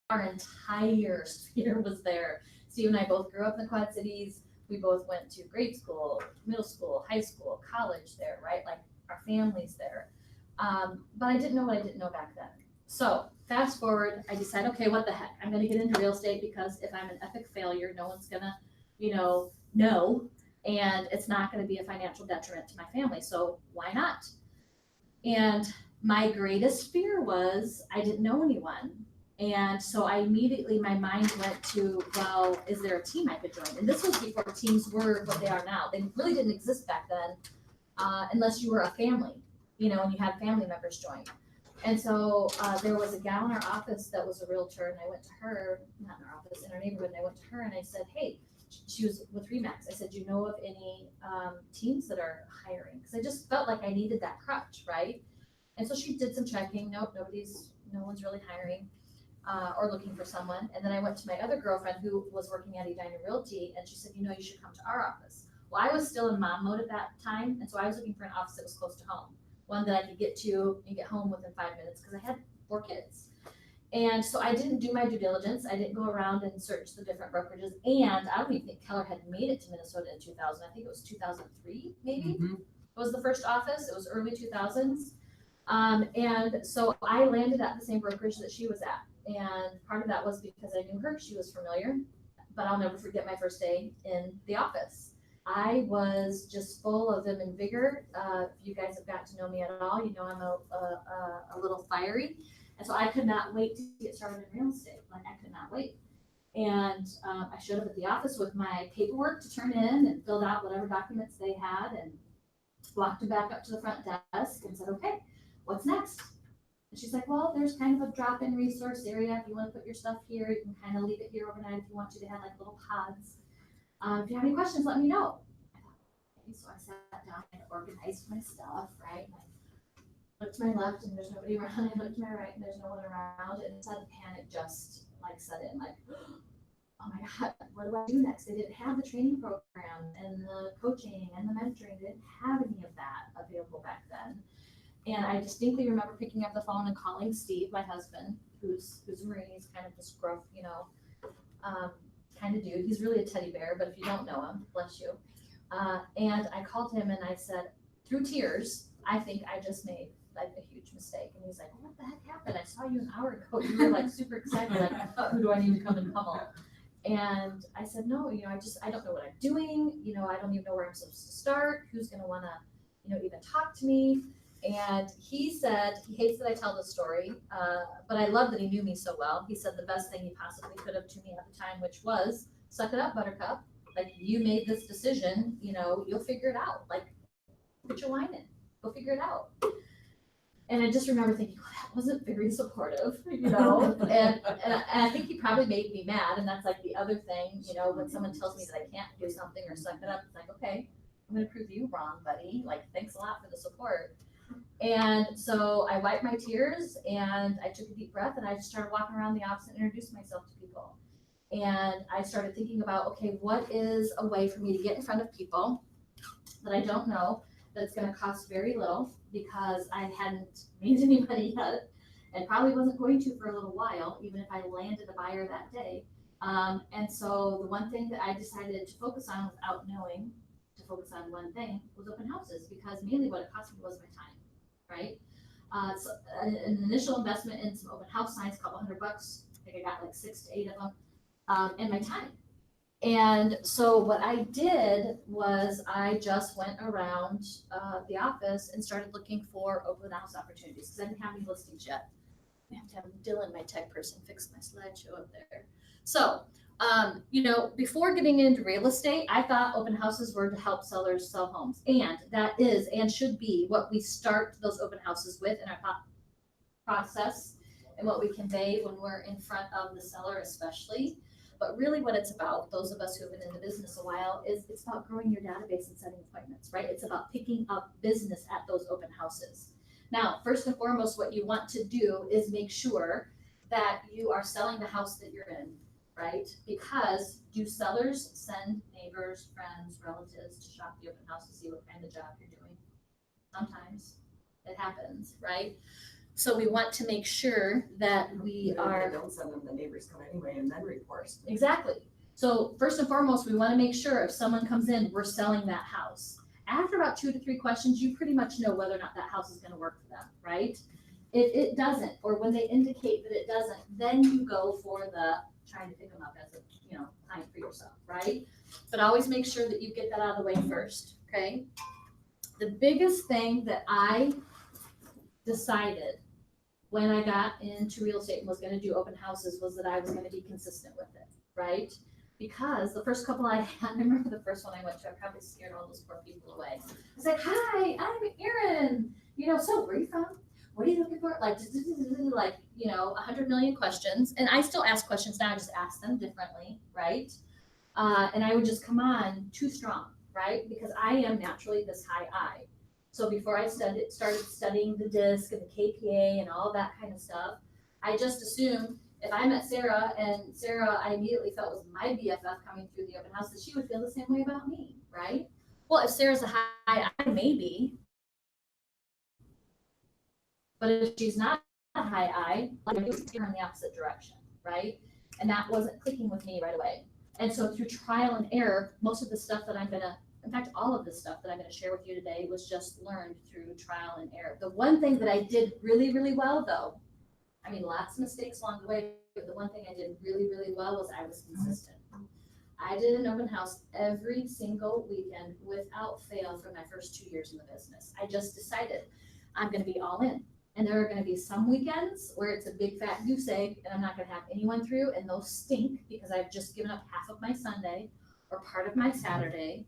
our entire sphere was there. Steve and I both grew up in the Quad Cities. We both went to grade school, middle school, high school, college there, right? Like our families there. But I didn't know what I didn't know back then. So fast forward, I decided, okay, what the heck? I'm going to get into real estate because if I'm an epic failure, no one's going to, know, and it's not going to be a financial detriment to my family. So why not? And my greatest fear was I didn't know anyone. And so I immediately, my mind went to, well, is there a team I could join? And this was before teams were what they are now. They really didn't exist back then, unless you were a family, and you had family members join. And so there was a gal in our office that was a realtor, and I went to her, not in our office, in our neighborhood, and I went to her and I said, hey, she was with Remax. I said, do you know of any teams that are hiring? Because I just felt like I needed that crutch, right? And so she did some checking. Nope, no one's really hiring or looking for someone. And then I went to my other girlfriend who was working at Edina Realty, and she said, you should come to our office. Well, I was still in mom mode at that time, and so I was looking for an office that was close to home, one that I could get to and get home within 5 minutes because I had 4 kids. And so I didn't do my due diligence. I didn't go around and search the different brokerages. And I don't even think Keller had made it to Minnesota in 2000. I think it was 2003, maybe. It was the first office. It was early 2000s. And so I landed at the same brokerage that she was at. And part of that was because I knew her. She was familiar. But I'll never forget my first day in the office. I was just full of vim and vigor. If you guys have got to know me at all, you know I'm a little fiery. And so I could not wait to get started in real estate. Like, I could not wait. And I showed up at the office with my paperwork to turn in and filled out whatever documents they had and walked her back up to the front desk and said, okay, what's next? And she's like, well, there's kind of a drop-in resource area. If you want to put your stuff here, you can kind of leave it here overnight if you want to. They have like little pods. If you have any questions, let me know. I thought, okay, so I sat down and organized my stuff, right? And I looked to my left and there's nobody around. I looked to my right and there's no one around. And sudden panic just like set in, like, oh my God, what do I do next? They didn't have the training program and the coaching and the mentoring. They didn't have any of that available back then. And I distinctly remember picking up the phone and calling Steve, my husband, who's a Marine. He's kind of this gruff, kind of dude. He's really a teddy bear, but if you don't know him, bless you. And I called him and I said, through tears, I think I just made like a huge mistake. And he's like, what the heck happened? I saw you an hour ago. You were like super excited, like, who do I need to come and pummel? And I said, no, I don't know what I'm doing. I don't even know where I'm supposed to start. Who's going to want to, even talk to me? And he said, he hates that I tell this story, but I love that he knew me so well. He said the best thing he possibly could have to me at the time, which was, suck it up, buttercup. Like, you made this decision, you'll figure it out. Like, put your line in, go figure it out. And I just remember thinking, well, that wasn't very supportive, and I think he probably made me mad. And that's like the other thing, when someone tells me that I can't do something or suck it up, it's like, okay, I'm going to prove you wrong, buddy. Like, thanks a lot for the support. And so I wiped my tears and I took a deep breath and I just started walking around the office and introduced myself to people. And I started thinking about, okay, what is a way for me to get in front of people that I don't know, that's going to cost very little because I hadn't made any money yet and probably wasn't going to for a little while, even if I landed a buyer that day. And so the one thing that I decided to focus on without knowing to focus on one thing was open houses, because mainly what it cost me was my time. Right? So an initial investment in some open house signs, a couple $100. I think I got like 6 to 8 of them, and my time. And so what I did was I just went around the office and started looking for open house opportunities because I didn't have any listings yet. I have to have Dylan, my tech person, fix my slideshow up there. So, before getting into real estate, I thought open houses were to help sellers sell homes. And that is and should be what we start those open houses with in our thought process and what we convey when we're in front of the seller especially. But really what it's about, those of us who have been in the business a while, is it's about growing your database and setting appointments, right? It's about picking up business at those open houses. Now, first and foremost, what you want to do is make sure that you are selling the house that you're in, right? Because do sellers send neighbors, friends, relatives to shop the open house to see what kind of job you're doing? Sometimes it happens, right? So we want to make sure that we But if are. they don't send them, the neighbors come anyway and then report. Exactly. So first and foremost, we want to make sure if someone comes in, we're selling that house. After about 2 to 3 questions, you pretty much know whether or not that house is going to work for them, right? If it doesn't, or when they indicate that it doesn't, then you go for the trying to pick them up as a client for yourself, right? But always make sure that you get that out of the way first, okay? The biggest thing that I decided when I got into real estate and was going to do open houses was that I was going to be consistent with it, right? Because the first couple I had, I remember the first one I went to, I probably scared all those poor people away. I was like, "Hi, I'm Erin. So where are you from? What are you looking for?" Like, 100 million questions. And I still ask questions now, I just ask them differently, right? And I would just come on too strong, right? Because I am naturally this high I. So before I started studying the DISC and the KPA and all that kind of stuff, I just assumed if I met Sarah and Sarah I immediately felt was my BFF coming through the open house, that she would feel the same way about me, right? Well, if Sarah's a high I, maybe, but if she's not a high I, like I steer in the opposite direction, right? And that wasn't clicking with me right away. And so through trial and error, most of the stuff that in fact, all of the stuff that I'm gonna share with you today was just learned through trial and error. The one thing that I did really, really well though, I mean, lots of mistakes along the way, but the one thing I did really, really well was I was consistent. I did an open house every single weekend without fail for my first 2 years in the business. I just decided I'm gonna be all in. And there are gonna be some weekends where it's a big fat goose egg and I'm not gonna have anyone through, and those stink because I've just given up half of my Sunday or part of my Saturday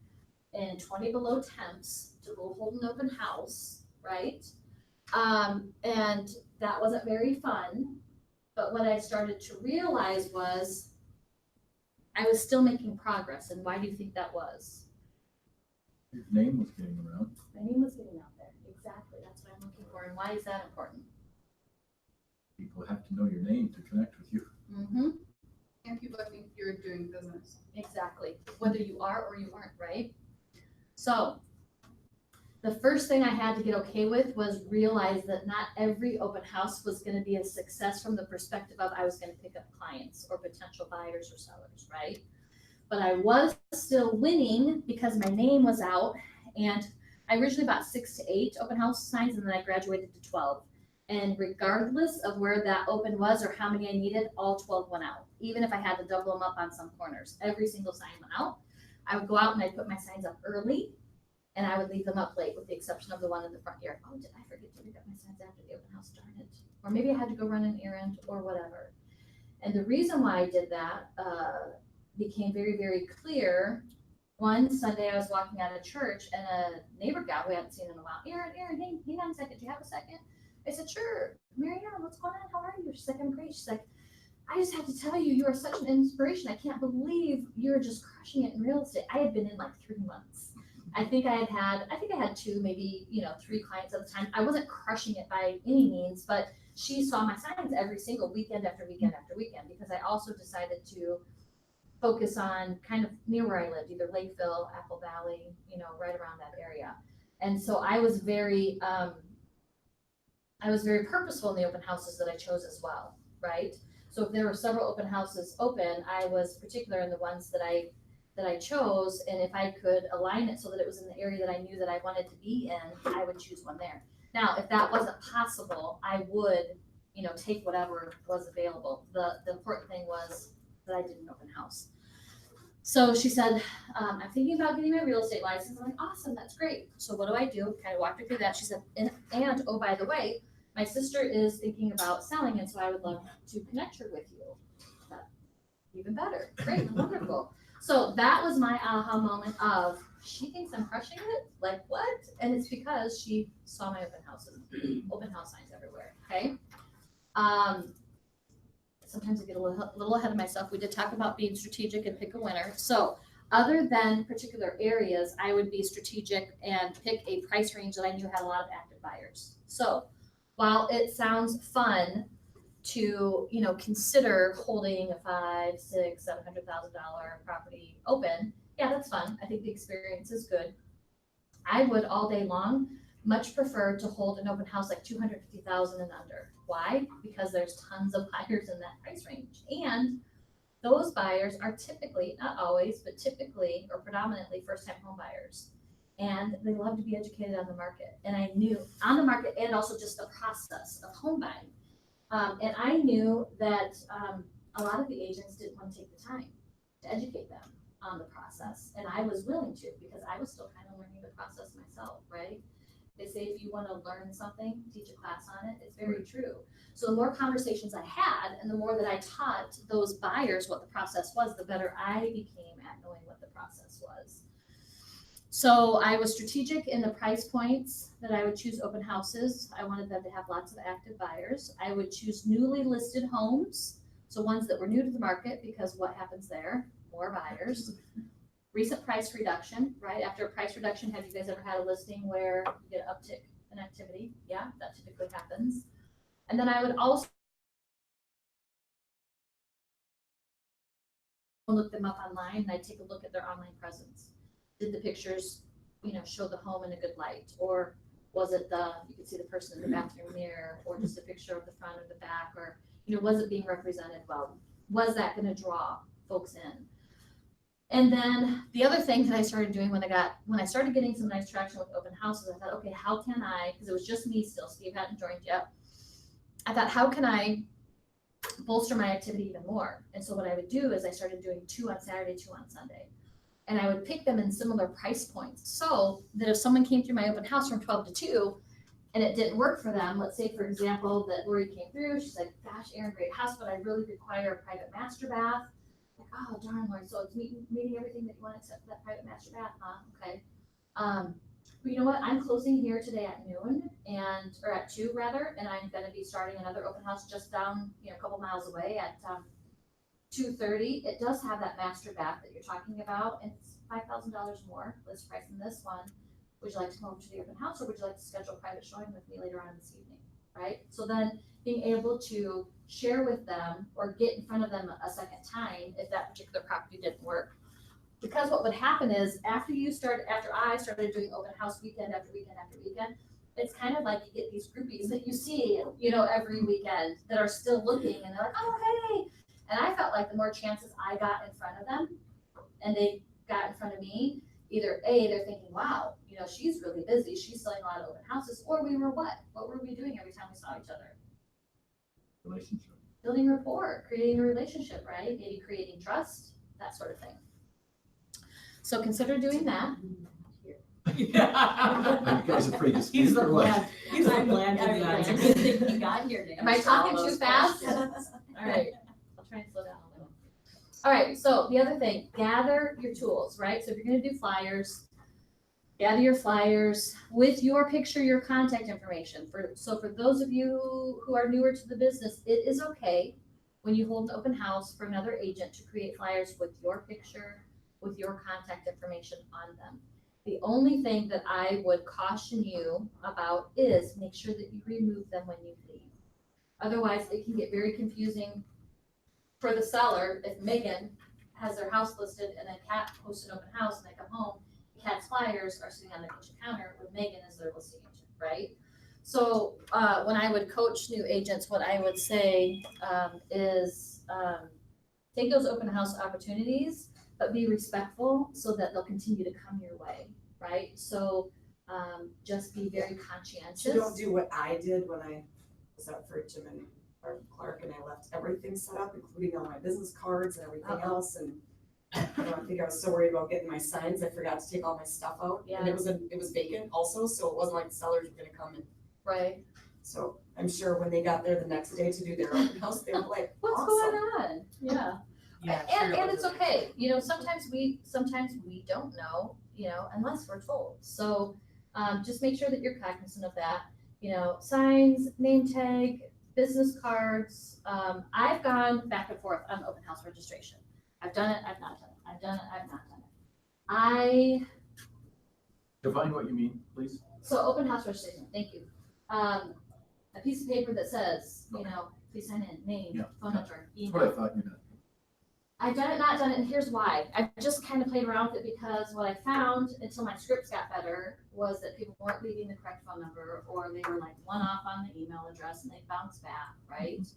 in 20 below temps to go hold an open house, right? And that wasn't very fun. But what I started to realize was I was still making progress. And why do you think that was? Your name was getting around. My name was getting out there. Exactly. That's what I'm looking for. And why is that important? People have to know your name to connect with you. Mm-hmm. And people think you're doing business. Exactly. Whether you are or you aren't, right? So the first thing I had to get okay with was realize that not every open house was going to be a success from the perspective of I was going to pick up clients or potential buyers or sellers, right? But I was still winning because my name was out, and I originally bought 6 to 8 open house signs, and then I graduated to 12. And regardless of where that open was or how many I needed, all 12 went out. Even if I had to double them up on some corners, every single sign went out. I would go out and I'd put my signs up early, and I would leave them up late with the exception of the one in the front yard. Oh, did I forget to pick up my signs after the open house? Darn it. Or maybe I had to go run an errand or whatever. And the reason why I did that became very, very clear. One Sunday I was walking out of church and a neighbor gal who I hadn't seen in a while, Erin, hey, hang on a second, do you have a second? I said, sure. Marianne, what's going on? How are you? She's like, I'm great. She's like, I just have to tell you, you are such an inspiration. I can't believe you're just crushing it in real estate. I had been in like 3 months. I think I had 2, maybe 3 clients at the time. I wasn't crushing it by any means, but she saw my signs every single weekend after weekend after weekend, because I also decided to focus on kind of near where I lived, either Lakeville, Apple Valley, right around that area. And so I was very purposeful in the open houses that I chose as well, right? So if there were several open houses open, I was particular in the ones that I chose, and if I could align it so that it was in the area that I knew that I wanted to be in, I would choose one there. Now, if that wasn't possible, I would, take whatever was available. The important thing was that I did an open house. So she said, I'm thinking about getting my real estate license. I'm like, awesome, that's great. So what do I do? Kind of walked her through that. She said, and oh, by the way, my sister is thinking about selling, and so I would love to connect her with you. Even better. Great, wonderful. So that was my aha moment of, she thinks I'm crushing it? Like what? And it's because she saw my open house signs everywhere, okay? Sometimes I get a little ahead of myself. We did talk about being strategic and pick a winner. So other than particular areas, I would be strategic and pick a price range that I knew had a lot of active buyers. So while it sounds fun to consider holding a $500,000, $600,000, $700,000 property open, yeah, that's fun. I think the experience is good. I would all day long much prefer to hold an open house like 250,000 and under. Why? Because there's tons of buyers in that price range. And those buyers are typically, not always, but typically or predominantly first-time home buyers. And they love to be educated on the market. And I knew on the market and also just the process of home buying. And I knew that a lot of the agents didn't want to take the time to educate them on the process. And I was willing to because I was still kind of learning the process myself, right? They say if you want to learn something, teach a class on it. It's very true. So the more conversations I had and the more that I taught those buyers what the process was, the better I became at knowing what the process was. So I was strategic in the price points that I would choose open houses. I wanted them to have lots of active buyers. I would choose newly listed homes, so ones that were new to the market, because what happens there? More buyers. Recent price reduction, right? After a price reduction, have you guys ever had a listing where you get an uptick in activity? Yeah, that typically happens. And then I would also look them up online and I'd take a look at their online presence. Did the pictures, show the home in a good light? Or was it you could see the person in the bathroom mirror, or just a picture of the front or the back, or, was it being represented well? Was that gonna draw folks in? And then the other thing that I started doing when I started getting some nice traction with open houses, I thought, okay, how can I, because it was just me still, Steve hadn't joined yet. I thought, how can I bolster my activity even more? And so what I would do is I started doing 2 on Saturday, 2 on Sunday. And I would pick them in similar price points so that if someone came through my open house from 12 to 2 and it didn't work for them, let's say, for example, that Lori came through, she's like, gosh, Erin, great house, but I really require a private master bath. Like, oh, darn, Lori, so it's meeting everything that you want except for that private master bath, huh? Okay. But you know what? I'm closing here today at noon or at 2 rather, and I'm gonna be starting another open house just down, a couple miles away at 2:30. It does have that master bath that you're talking about, and it's $5,000 more list price than this one. Would you like to come over to the open house, or would you like to schedule a private showing with me later on this evening, right? So then being able to share with them or get in front of them a second time if that particular property didn't work. Because what would happen is after I started doing open house weekend after weekend after weekend, it's kind of like you get these groupies that you see, every weekend that are still looking, and they're like, oh, hey. And I felt like the more chances I got in front of them and they got in front of me, either A, they're thinking, wow, she's really busy, she's selling a lot of open houses, or we were what? What were we doing every time we saw each other? Relationship. Building rapport, creating a relationship, right? Maybe creating trust, that sort of thing. So consider doing that. Are you guys afraid to speak? He's the or what? bland. He's the bland. It's a good thing he got here to Am I answer all talking too those fast? questions. All right, I'll try and slow down a little. All right, so the other thing, gather your tools, right? So if you're gonna do flyers, gather your flyers with your picture, your contact information. So for those of you who are newer to the business, it is okay when you hold an open house for another agent to create flyers with your picture, with your contact information on them. The only thing that I would caution you about is make sure that you remove them when you leave. Otherwise, it can get very confusing for the seller if Megan has their house listed and then Kat posts an open house and they come home. Kat's flyers are sitting on the kitchen counter with Megan as their listing agent, right? So when I would coach new agents, what I would say is take those open house opportunities, but be respectful so that they'll continue to come your way, right? So just be very conscientious. So don't do what I did when I was up for Jim and Clark, and I left everything set up, including all my business cards and everything else, and I think I was so worried about getting my signs, I forgot to take all my stuff out. Yeah. And it was vacant also, so it wasn't like the sellers were gonna come in. Right. So I'm sure when they got there the next day to do their open house, they were like, What's awesome. going on? Yeah. Yeah, And it's okay. Sometimes we don't know, unless we're told. So just make sure that you're cognizant of that. Signs, name tag, business cards. I've gone back and forth on open house registration. I've done it, I've not done it. I've done it, I've not done it. Define what you mean, please. So open house registration, thank you. A piece of paper that says, please sign in, name, Yeah. phone number, That's what I email. thought you meant. I've done it, not done it, and here's why. I've just kind of played around with it because what I found until my scripts got better was that people weren't leaving the correct phone number, or they were like one off on the email address and they bounced back, right?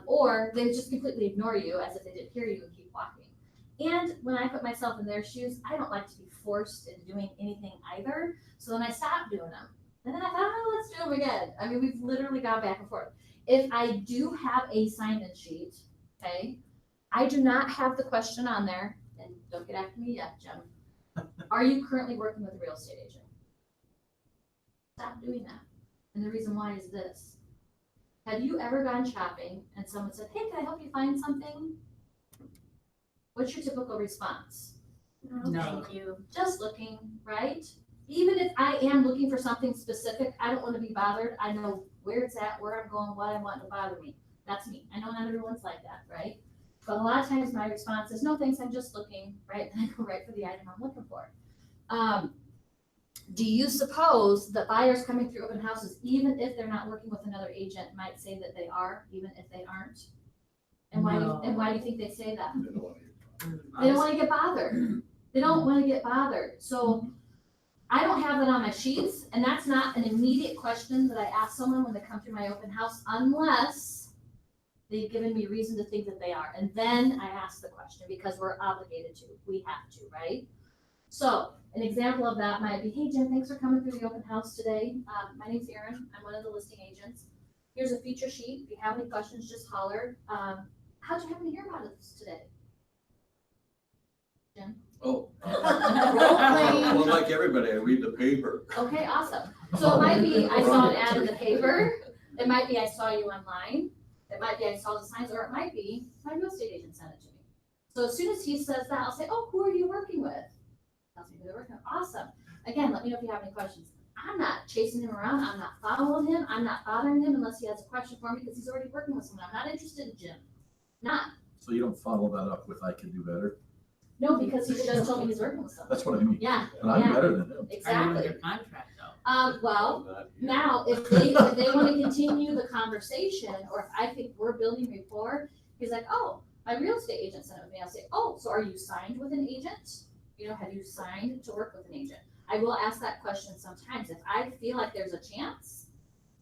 Or they would just completely ignore you as if they didn't hear you and keep walking. And when I put myself in their shoes, I don't like to be forced into doing anything either. So then I stopped doing them. And then I thought, oh, let's do them again. I mean, we've literally gone back and forth. If I do have a sign-in sheet, okay, I do not have the question on there, and don't get after me yet, Jim. Are you currently working with a real estate agent? Stop doing that. And the reason why is this. Have you ever gone shopping and someone said, hey, can I help you find something? What's your typical response? No. Thank you. Just looking, right? Even if I am looking for something specific, I don't want to be bothered. I know where it's at, where I'm going, what I want to bother me. That's me. I know not everyone's like that, right? But a lot of times my response is, no thanks, I'm just looking, right? And I go right for the item I'm looking for. Do you suppose that buyers coming through open houses, even if they're not working with another agent, might say that they are, even if they aren't? And why, No. and why do you think they say that? They don't want to They don't want to get bothered. They don't want to get bothered. So I don't have that on my sheets, and that's not an immediate question that I ask someone when they come through my open house, unless they've given me reason to think that they are. And then I ask the question because we're obligated to. We have to, right? So an example of that might be, hey, Jen, thanks for coming through the open house today. My name's Erin. I'm one of the listing agents. Here's a feature sheet. If you have any questions, just holler. How'd you happen to hear about us today? Jim? Oh. Role-playing. Well, like everybody, I read the paper. Okay, awesome. So it might be I saw an ad in the paper. It might be I saw you online. It might be I saw the signs, or it might be my real estate agent sent it to me. So as soon as he says that, I'll say, oh, who are you working with? Tells me who they're working with. Awesome. Again, let me know if you have any questions. I'm not chasing him around. I'm not following him. I'm not bothering him unless he has a question for me because he's already working with someone. I'm not interested in Jim. Not. So you don't follow that up with I could do better? No, because he just told me he's working with someone. That's what I mean. Yeah. And I'm Yeah. better than him. Are you Exactly. under contract though? Well, now, if they want to continue the conversation, or if I think we're building rapport, he's like, oh, my real estate agent sent it with me. I'll say, oh, so are you signed with an agent? You know, have you signed to work with an agent? I will ask that question sometimes. If I feel like there's a chance,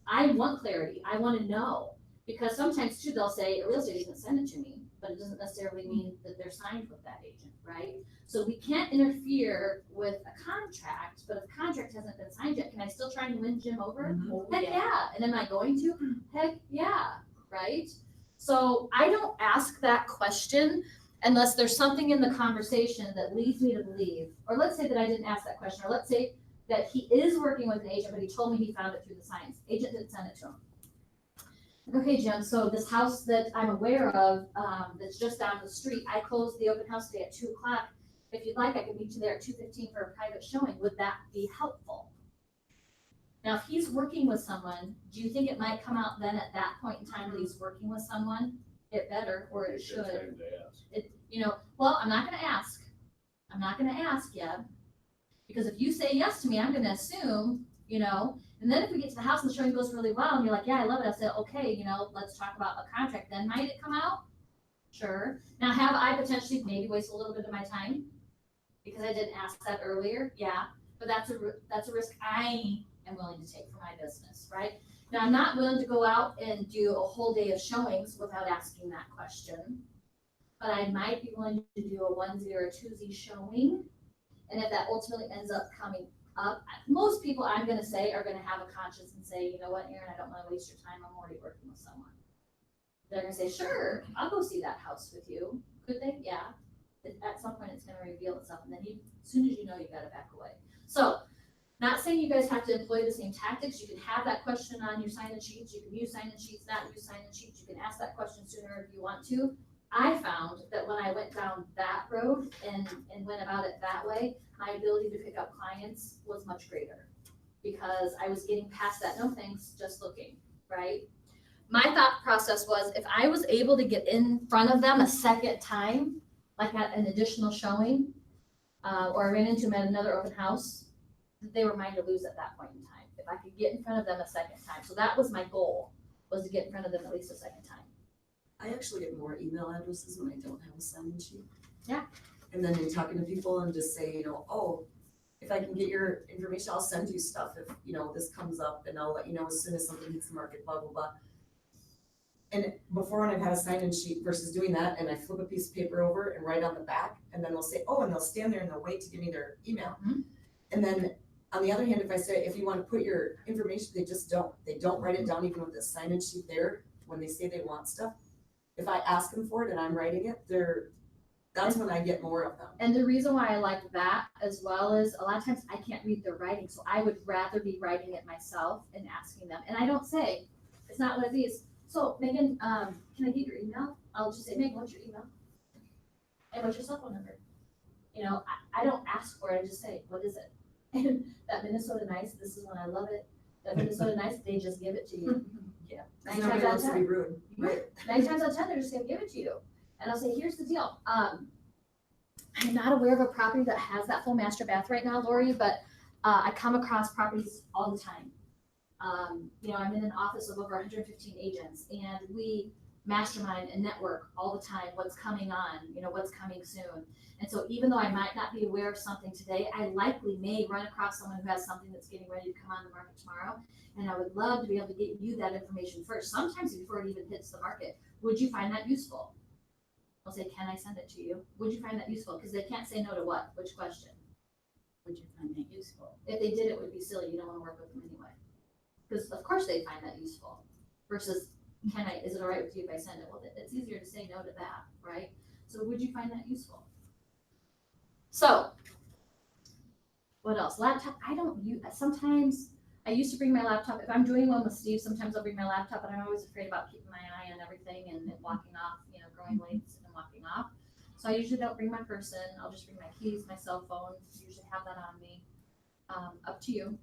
I want clarity. I want to know. Because sometimes too, they'll say, a real estate agent sent it to me, but it doesn't necessarily mean that they're signed with that agent, right? So we can't interfere with a contract, but if a contract hasn't been signed yet, can I still try and win Jim over? Heck yeah. And am I going to? Heck yeah, right? So I don't ask that question unless there's something in the conversation that leads me to believe, or let's say that I didn't ask that question, or let's say that he is working with an agent, but he told me he found it through the signs. Agent didn't send it to him. Okay, Jim, so this house that I'm aware of, that's just down the street, I closed the open house today at 2:00. If you'd like, I could meet you there at 2:15 for a private showing. Would that be helpful? Now, if he's working with someone, do you think it might come out then at that point in time that he's working with someone? It better, or it should. Well, I'm not gonna ask. I'm not gonna ask yet. Because if you say yes to me, I'm gonna assume, and then if we get to the house and the showing goes really well, and you're like, yeah, I love it, I said, okay, let's talk about a contract, then might it come out? Sure. Now, have I potentially maybe wasted a little bit of my time? Because I didn't ask that earlier, yeah, but that's a risk I am willing to take for my business, right? Now, I'm not willing to go out and do a whole day of showings without asking that question, but I might be willing to do a onesie or a twosie showing, and if that ultimately ends up coming up, most people I'm gonna say are gonna have a conscience and say, you know what, Erin, I don't wanna waste your time, I'm already working with someone. They're gonna say, sure, I'll go see that house with you. Could they? Yeah. At some point, it's gonna reveal itself, and then as soon as you know, you gotta back away. So, not saying you guys have to employ the same tactics. You can have that question on your sign-in sheets. You can use sign-in sheets, not use sign-in sheets. You can ask that question sooner if you want to. I found that when I went down that road and went about it that way, my ability to pick up clients was much greater because I was getting past that, no thanks, just looking, right? My thought process was if I was able to get in front of them a second time, like at an additional showing, or I ran into them at another open house, they were mine to lose at that point in time. If I could get in front of them a second time. So that was my goal, was to get in front of them at least a second time. I actually get more email addresses when I don't have a sign-in sheet. Yeah. And then in talking to people and just say, oh, if I can get your information, I'll send you stuff if, this comes up and I'll let you know as soon as something hits the market, blah, blah, blah. And before when I've had a sign-in sheet versus doing that and I flip a piece of paper over and write on the back and then they'll say, oh, and they'll stand there and they'll wait to give me their email. Mhm. And then on the other hand, if I say, if you want to put your information, they just don't. They don't write it down even with the sign-in sheet there when they say they want stuff. If I ask them for it and I'm writing it, that's when I get more of them. And the reason why I like that as well is a lot of times I can't read their writing, so I would rather be writing it myself and asking them. And I don't say, it's not one of these. So Megan, can I get your email? I'll just say, Megan, what's your email? And what's your cell phone number? I don't ask for it, I just say, what is it? And that Minnesota Nice, this is when I love it. That Minnesota Nice, they just give it to you. Yeah. 9 Nobody times out of wants to 10. be rude. Right. 9 times out of 10, they're just gonna give it to you. And I'll say, here's the deal. I'm not aware of a property that has that full master bath right now, Lori, but I come across properties all the time. I'm in an office of over 115 agents, and we mastermind and network all the time what's coming on, what's coming soon. And so even though I might not be aware of something today, I likely may run across someone who has something that's getting ready to come on the market tomorrow. And I would love to be able to get you that information first, sometimes before it even hits the market. Would you find that useful? I'll say, can I send it to you? Would you find that useful? Because they can't say no to what? Which question? Would you find that useful? If they did, it would be silly. You don't want to work with them anyway. Because of course they find that useful. Versus, is it all right with you if I send it? Well, it's easier to say no to that, right? So would you find that useful? So, what else? Laptop, I don't use, sometimes I used to bring my laptop. If I'm doing one with Steve, sometimes I'll bring my laptop, but I'm always afraid about keeping my eye on everything and walking off, growing late and walking off. So I usually don't bring my person. I'll just bring my keys, my cell phone, usually have that on me. Up to you.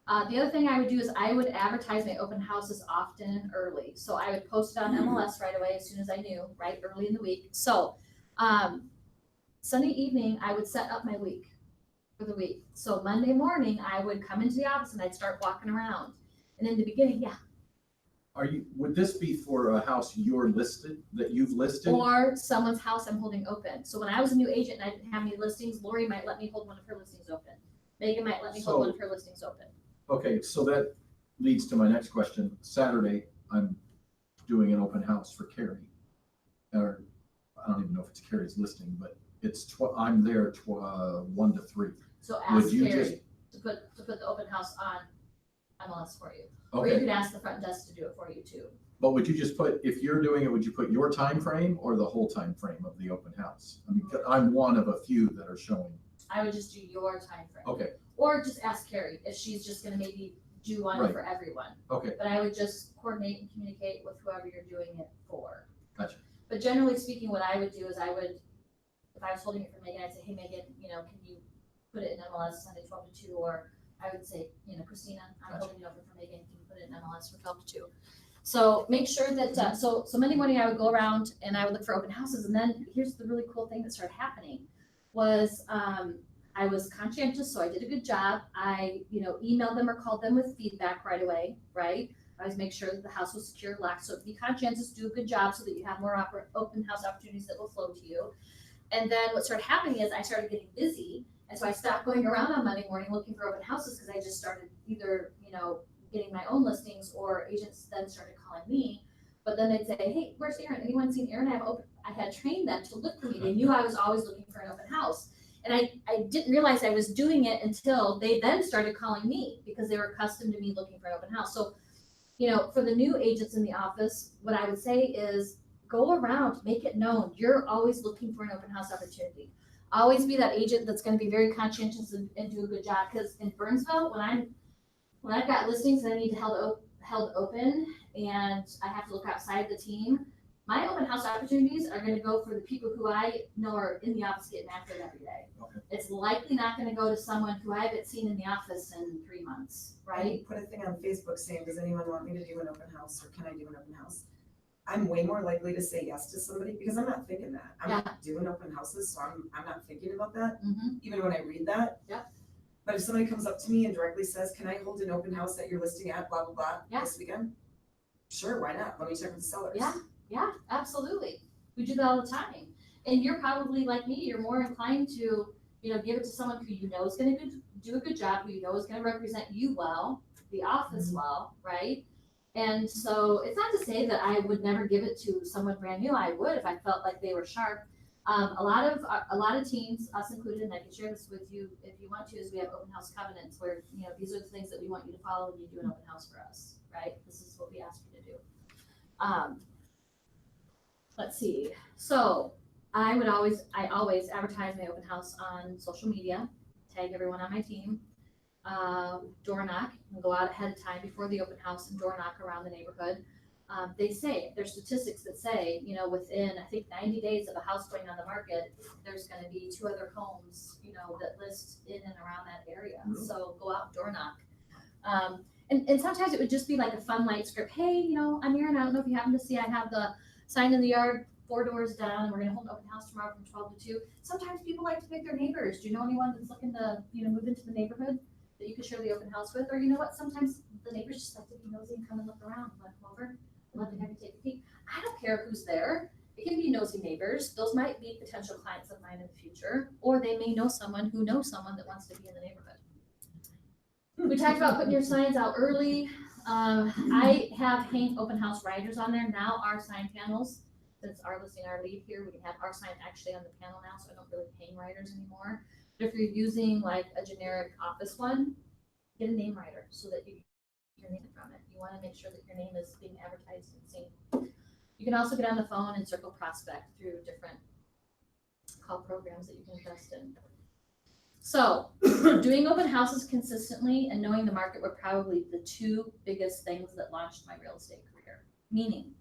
The other thing I would do is I would advertise my open houses often and early. So I would post it on MLS right away as soon as I knew, right, early in the week. So Sunday evening, I would set up my week for the week. So Monday morning, I would come into the office and I'd start walking around. And in the beginning, Would this be for a house that you've listed? or someone's house I'm holding open. So when I was a new agent and I didn't have any listings, Lori might let me hold one of her listings open. Megan might let me hold one of her listings open. Okay, so that leads to my next question. Saturday, I'm doing an open house for Carrie. Or, I don't even know if it's Carrie's listing, but I'm there 1 to 3. So Would ask you Carrie to put the open house on MLS for you. Or you Okay, could ask the front desk to do it for you too. but would you just if you're doing it, would you put your time frame or the whole time frame of the open house? I mean, I'm one of a few that are showing. I would just do your time frame. Okay, Or just ask Carrie if she's just gonna maybe do one Right. for everyone. okay, But I would just coordinate and communicate with whoever you're doing it for. gotcha. But generally speaking, what I would do is if I was holding it for Megan, I'd say, hey Megan, can you put it in MLS Sunday 12 to 2, or I would say, Christina, I'm Gotcha. holding it open for Megan, can you put it in MLS from 12 to 2? So make sure that, so Monday morning I would go around and I would look for open houses, and then here's the really cool thing that started happening was, I was conscientious, so I did a good job. I, emailed them or called them with feedback right away, right? I always make sure that the house was secure, locked, so be conscientious, do a good job so that you have more open house opportunities that will flow to you. And then what started happening is I started getting busy, and so I stopped going around on Monday morning looking for open houses because I just started either, getting my own listings, or agents then started calling me. But then they'd say, hey, where's Erin? Anyone seen Erin? I had trained them to look for me. They knew I was always looking for an open house. And I didn't realize I was doing it until they then started calling me because they were accustomed to me looking for an open house. So, for the new agents in the office, what I would say is go around, make it known. You're always looking for an open house opportunity. Always be that agent that's going to be very conscientious and do a good job. Because in Burnsville, when I've got listings that I need held open and I have to look outside the team, my open house opportunities are going to go for the people who I know are in the office getting after it every day. Okay. It's likely not going to go to someone who I haven't seen in the office in 3 months, right? Put a thing on Facebook saying, does anyone want me to do an open house, or can I do an open house? I'm way more likely to say yes to somebody because I'm not thinking that. I'm not doing open houses, so I'm not thinking about that, Mm-hmm. even when I read that. Yeah. But if somebody comes up to me and directly says, can I hold an open house that you're listing at blah, blah, blah Yeah. this weekend? Sure, why not? Let me check with the sellers. Yeah. Yeah, absolutely. We do that all the time. And you're probably like me, you're more inclined to, give it to someone who you know is gonna do a good job, who you know is gonna represent you well, the office well, right? And so it's not to say that I would never give it to someone brand new. I would if I felt like they were sharp. A lot of teams, us included, and I can share this with you if you want to, is we have open house covenants where, these are the things that we want you to follow when you do an open house for us, right? This is what we ask you to do. Um, let's see. So I always advertise my open house on social media, tag everyone on my team, door knock, and go out ahead of time before the open house and door knock around the neighborhood. There's statistics that say, within, I think, 90 days of a house going on the market, there's gonna be 2 other homes, that list in and around that area. Really? So go out and door knock. And sometimes it would just be like a fun light script. Hey, I'm Erin. I don't know if you happen to see, I have the sign in the yard, 4 doors down, and we're gonna hold an open house tomorrow from 12 to 2. Sometimes people like to pick their neighbors. Do you know anyone that's looking to, move into the neighborhood that you could share the open house with? Or you know what? Sometimes the neighbors just like to be nosy and come and look around, let them over, let them have you take a peek. I don't care who's there. It can be nosy neighbors. Those might be potential clients of mine in the future, or they may know someone who knows someone that wants to be in the neighborhood. We talked about putting your signs out early. I have hang open house riders on there. Now our sign panels, since our listing our lead here, we can have our sign actually on the panel now, so I don't really hang riders anymore. But if you're using like a generic office one, get a name rider so that you get your name from it. You wanna make sure that your name is being advertised and seen. You can also get on the phone and circle prospect through different call programs that you can invest in. So, doing open houses consistently and knowing the market were probably the 2 biggest things that launched my real estate career. Meaning,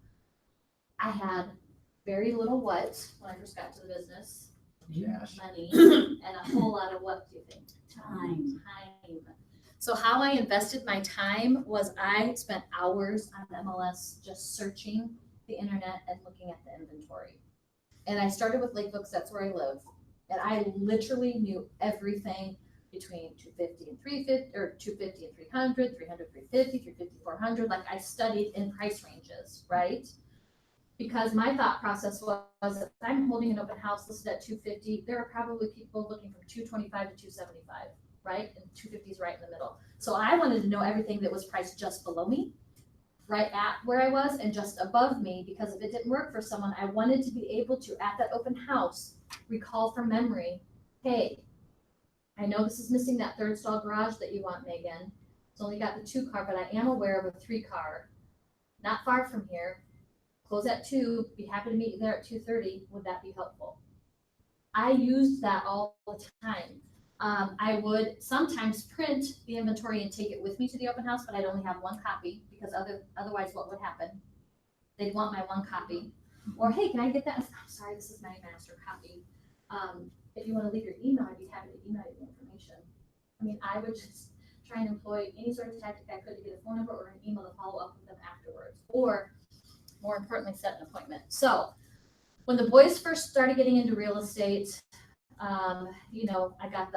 I had very little what when I first got to the business, Cash. money, and a whole lot of what do you think? Time. So how I invested my time was I spent hours on MLS just searching the internet and looking at the inventory. And I started with Lake Books, that's where I live. And I literally knew everything between 250 and 350, or 250 and 300, 300, 350, 350, 400. Like I studied in price ranges, right? Because my thought process was if I'm holding an open house listed at 250, there are probably people looking from 225 to 275, right? And 250 is right in the middle. So I wanted to know everything that was priced just below me, right at where I was, and just above me, because if it didn't work for someone, I wanted to be able to, at that open house, recall from memory, hey, I know this is missing that 3rd stall garage that you want, Megan. It's only got the 2 car, but I am aware of a 3 car, not far from here. Close at 2, be happy to meet you there at 2:30. Would that be helpful? I used that all the time. I would sometimes print the inventory and take it with me to the open house, but I'd only have 1 copy because otherwise what would happen? They'd want my 1 copy. Or, hey, can I get that? I'm sorry, this is my master copy. If you want to leave your email, I'd be happy to email you the information. I mean, I would just try and employ any sort of tactic I could to get a phone number or an email to follow up with them afterwards. Or, more importantly, set an appointment. So, when the boys first started getting into real estate, I got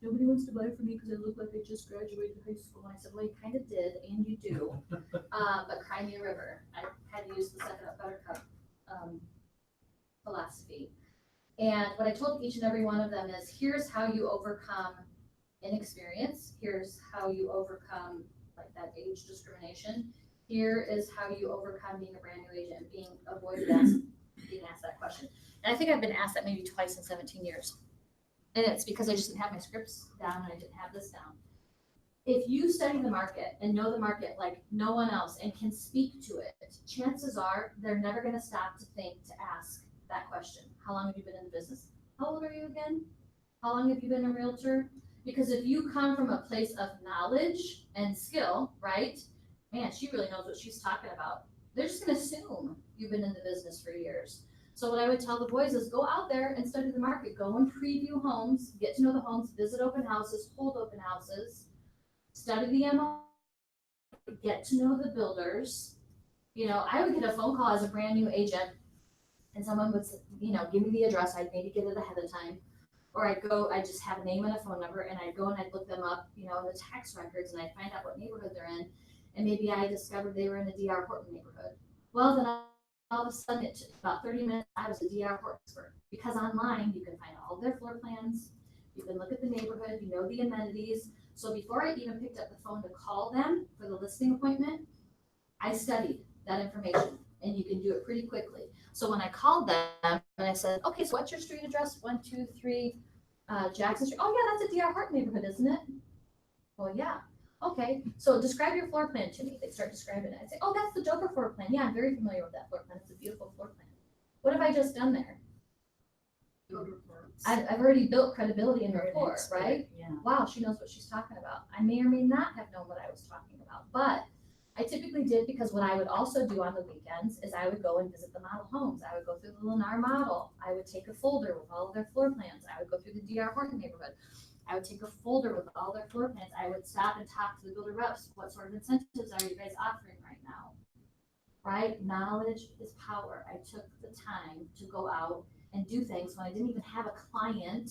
nobody wants to buy from me because I look like I just graduated high school. And I said, well, you kind of did, and you do, but cry me a river. I had to use the second up buttercup philosophy. And what I told each and every one of them is, here's how you overcome inexperience. Here's how you overcome like that age discrimination. Here is how you overcome being a brand new agent and being asked that question. And I think I've been asked that maybe twice in 17 years. And it's because I just didn't have my scripts down and I didn't have this down. If you study the market and know the market like no one else and can speak to it, chances are they're never going to stop to think to ask that question. How long have you been in the business? How old are you again? How long have you been a realtor? Because if you come from a place of knowledge and skill, right? Man, she really knows what she's talking about. They're just going to assume you've been in the business for years. So what I would tell the boys is go out there and study the market. Go and preview homes, get to know the homes, visit open houses, hold open houses, study the MO, get to know the builders. I would get a phone call as a brand new agent and someone would, give me the address. I'd maybe get it ahead of time. Or I'd just have a name and a phone number and I'd go and I'd look them up, in the tax records and I'd find out what neighborhood they're in. And maybe I discovered they were in the D.R. Horton neighborhood. Well, then all of a sudden, about 30 minutes, I was a DR expert. Because online, you can find all of their floor plans, you can look at the neighborhood, you know the amenities. So before I even picked up the phone to call them for the listing appointment, I studied that information, and you can do it pretty quickly. So when I called them and I said, okay, so what's your street address? 123 Jackson Street. Oh yeah, that's a DR Horton neighborhood, isn't it? Well, yeah. Okay, so describe your floor plan to me. They start describing it. I say, oh, that's the Dover floor plan. Yeah, I'm very familiar with that floor plan. It's a beautiful floor plan. What have I just done there? Build reports. I've already built credibility and You're an rapport, expert, right? Yeah. Wow, she knows what she's talking about. I may or may not have known what I was talking about, but I typically did because what I would also do on the weekends is I would go and visit the model homes. I would go through the Lennar model. I would take a folder with all of their floor plans. I would go through the DR Horton neighborhood. I would take a folder with all their floor plans. I would stop and talk to the builder reps. What sort of incentives are you guys offering right now? Right? Knowledge is power. I took the time to go out and do things when I didn't even have a client,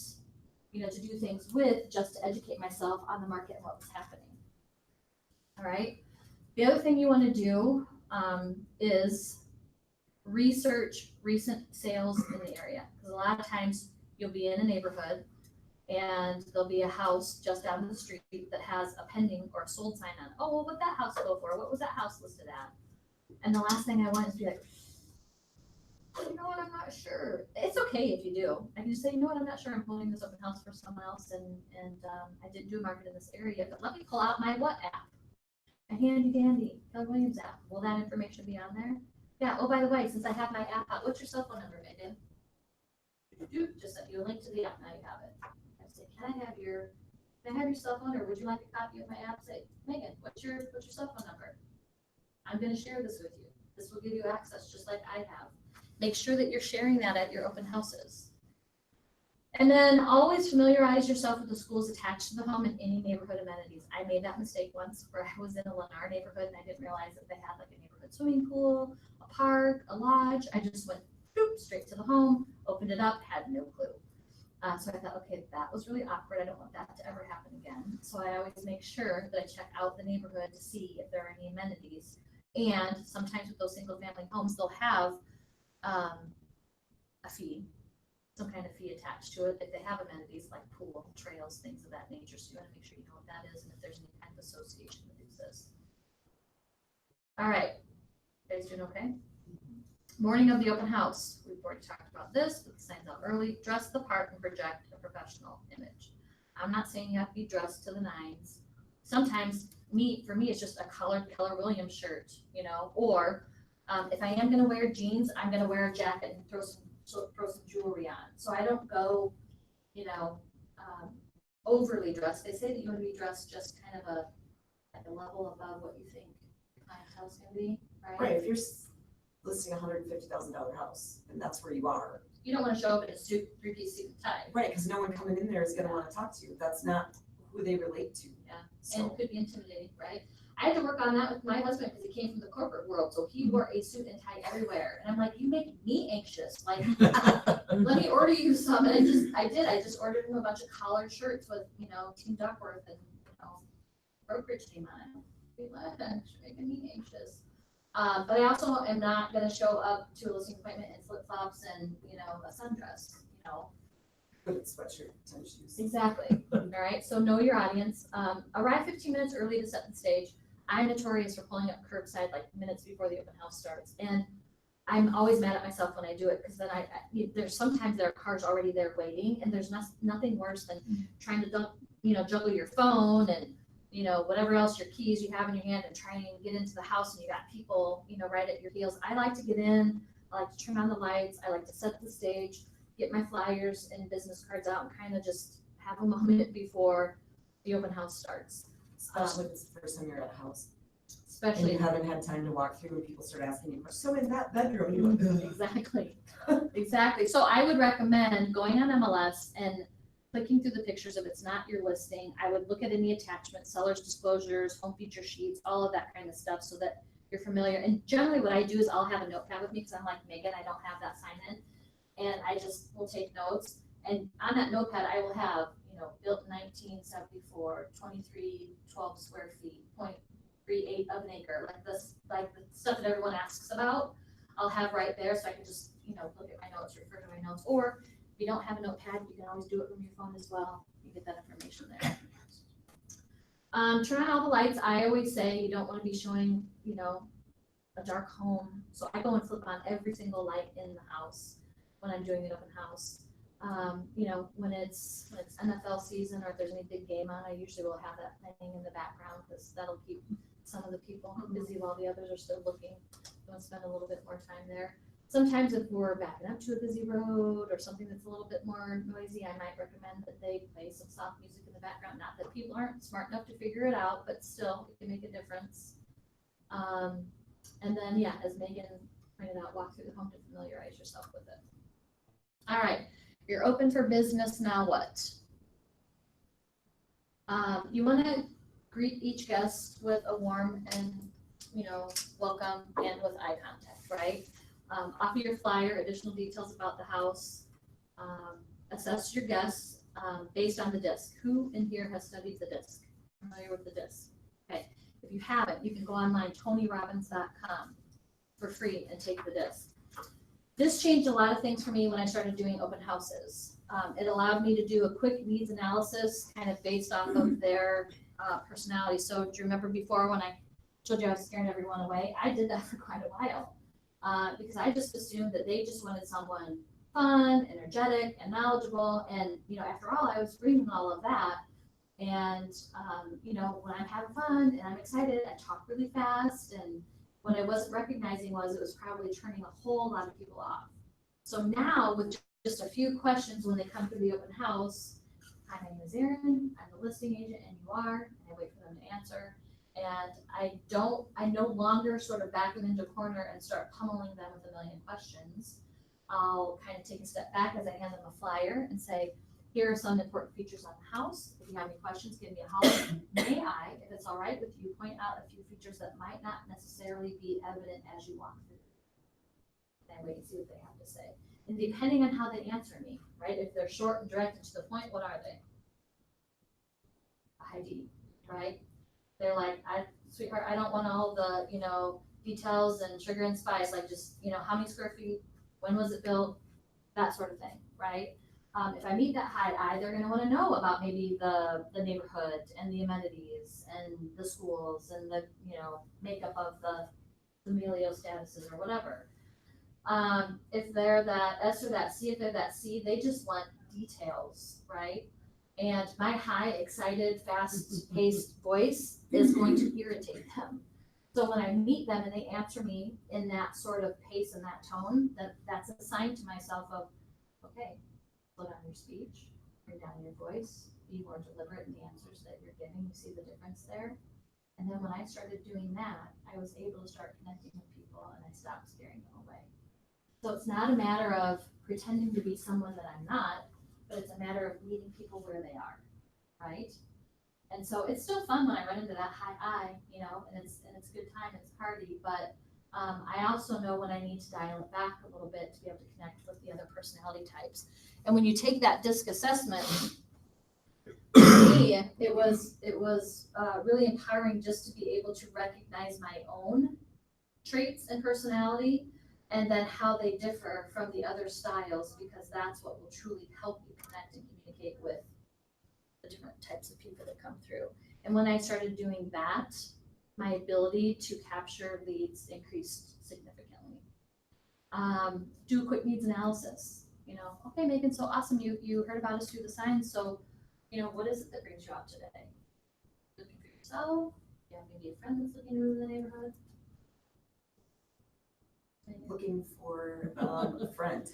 to do things with, just to educate myself on the market and what was happening. All right. The other thing you want to do is research recent sales in the area, because a lot of times you'll be in a neighborhood and there'll be a house just down the street that has a pending or a sold sign on it. Oh, well, what'd that house go for? What was that house listed at? And the last thing I want is to be like, you know what, I'm not sure. It's okay if you do. I can just say, you know what, I'm not sure. I'm holding this open house for someone else, and I didn't do a market in this area, but let me pull out my what app? A handy dandy Keller Williams app. Will that information be on there? Yeah. Oh, by the way, since I have my app out, what's your cell phone number, Megan? Just sent you a link to the app. Now you have it. I say, can I have your cell phone, or would you like a copy of my app? Say, Megan, what's your cell phone number? I'm going to share this with you. This will give you access, just like I have. Make sure that you're sharing that at your open houses. And then always familiarize yourself with the schools attached to the home and any neighborhood amenities. I made that mistake once where I was in a Lennar neighborhood and I didn't realize that they had like a neighborhood swimming pool, a park, a lodge. I just went straight to the home, opened it up, had no clue. So I thought, okay, that was really awkward. I don't want that to ever happen again. So I always make sure that I check out the neighborhood to see if there are any amenities. And sometimes with those single family homes, they'll have a fee, some kind of fee attached to it if they have amenities like pool, trails, things of that nature. So you want to make sure you know what that is and if there's any kind of association that exists. All right, you guys doing okay? Morning of the open house. We've already talked about this, but the signs out early. Dress the part and project a professional image. I'm not saying you have to be dressed to the nines. Sometimes for me, it's just a colored Keller Williams shirt, or if I am going to wear jeans, I'm going to wear a jacket and throw some jewelry on. So I don't go, overly dressed. They say that you want to be dressed just kind of at a level above what you think your clientele's going to be, right? Right, if you're listing $150,000 house, and that's where you are. You don't want to show up in a suit, three-piece suit and tie. Right, because no one coming in there is gonna wanna talk to you. That's not who they relate to. Yeah. And So, it could be intimidating, right? I had to work on that with my husband because he came from the corporate world, so he wore a suit and tie everywhere. And I'm like, you make me anxious. Like, let me order you some. And I just ordered him a bunch of collared shirts with, Team Duckworth and, brokerage team on it. You're making me anxious. But I also am not going to show up to a listing appointment in flip flops and, a sundress, but it's sweatshirt, tennis shoes. Exactly. All right. So know your audience. Arrive 15 minutes early to set the stage. I'm notorious for pulling up curbside like minutes before the open house starts. And I'm always mad at myself when I do it because then there's sometimes there are cars already there waiting, and there's nothing worse than trying to juggle your phone and whatever else, your keys you have in your hand, and trying to get into the house and you got people, right at your heels. I like to get in, I like to turn on the lights, I like to set the stage, get my flyers and business cards out and kind of just have a moment before the open house starts. Especially if it's the first time you're at a house. And Especially, you haven't had time to walk through and people start asking you questions. So in that bedroom, you're like, exactly, exactly. So I would recommend going on MLS and clicking through the pictures. If it's not your listing, I would look at any attachments, seller's disclosures, home feature sheets, all of that kind of stuff so that you're familiar. And generally what I do is I'll have a notepad with me because I'm like Megan, I don't have that sign in. And I just will take notes. And on that notepad, I will have, built 1974, 2312 square feet, 0.38 of an acre, like the stuff that everyone asks about. I'll have right there, so I can just, look at my notes, refer to my notes, or if you don't have a notepad, you can always do it from your phone as well, you get that information there. Turn on all the lights. I always say you don't want to be showing, a dark home. So I go and flip on every single light in the house when I'm doing an open house. When it's NFL season or if there's any big game on, I usually will have that playing in the background because that'll keep some of the people busy while the others are still looking. Want to spend a little bit more time there. Sometimes if we're backing up to a busy road or something that's a little bit more noisy, I might recommend that they play some soft music in the background. Not that people aren't smart enough to figure it out, but still, it can make a difference. And then, yeah, as Megan pointed out, walk through the home to familiarize yourself with it. All right, you're open for business, now what? You want to greet each guest with a warm and, welcome and with eye contact, right? Offer your flyer, additional details about the house. Assess your guests based on the disc. Who in here has studied the disc? Familiar with the disc? Okay. If you haven't, you can go online, tonyrobbins.com for free and take the disc. This changed a lot of things for me when I started doing open houses. It allowed me to do a quick needs analysis kind of based off of their personality. So do you remember before when I told you I was scaring everyone away? I did that for quite a while because I just assumed that they just wanted someone fun, energetic, and knowledgeable. And, after all, I was bringing all of that. And, when I'm having fun and I'm excited, I talk really fast. And what I wasn't recognizing was it was probably turning a whole lot of people off. So now with just a few questions when they come through the open house, hi, my name is Erin, I'm the listing agent and you are, and I wait for them to answer. And I no longer sort of back them into a corner and start pummeling them with a million questions. I'll kind of take a step back as I hand them a flyer and say, here are some important features on the house. If you have any questions, give me a holler. May I, if it's all right with you, point out a few features that might not necessarily be evident as you walk through. And wait and see what they have to say. And depending on how they answer me, right? If they're short and direct and to the point, what are they? A high D, right? They're like, sweetheart, I don't want all the, details and sugar and spice, like just, how many square feet, when was it built, that sort of thing, right? If I meet that high I, they're gonna wanna know about maybe the neighborhood and the amenities and the schools and the, makeup of the familial statuses or whatever. If they're that S or that C, if they're that C, they just want details, right? And my high, excited, fast-paced voice is going to irritate them. So when I meet them and they answer me in that sort of pace and that tone, that's a sign to myself of, okay, slow down your speech, bring down your voice, be more deliberate in the answers that you're giving. You see the difference there? And then when I started doing that, I was able to start connecting with people and I stopped scaring them away. So it's not a matter of pretending to be someone that I'm not, but it's a matter of meeting people where they are, right? And so it's still fun when I run into that high I, and it's good time, it's party, but I also know when I need to dial it back a little bit to be able to connect with the other personality types. And when you take that DISC assessment, for me, it was really empowering just to be able to recognize my own traits and personality, and then how they differ from the other styles, because that's what will truly help you connect and communicate with the different types of people that come through. And when I started doing that, my ability to capture leads increased significantly. Do a quick needs analysis. Okay, Megan, so awesome. You heard about us through the signs. So, what is it that brings you out today? Looking for yourself? You have maybe a friend that's looking to move in the neighborhood? Looking for a friend.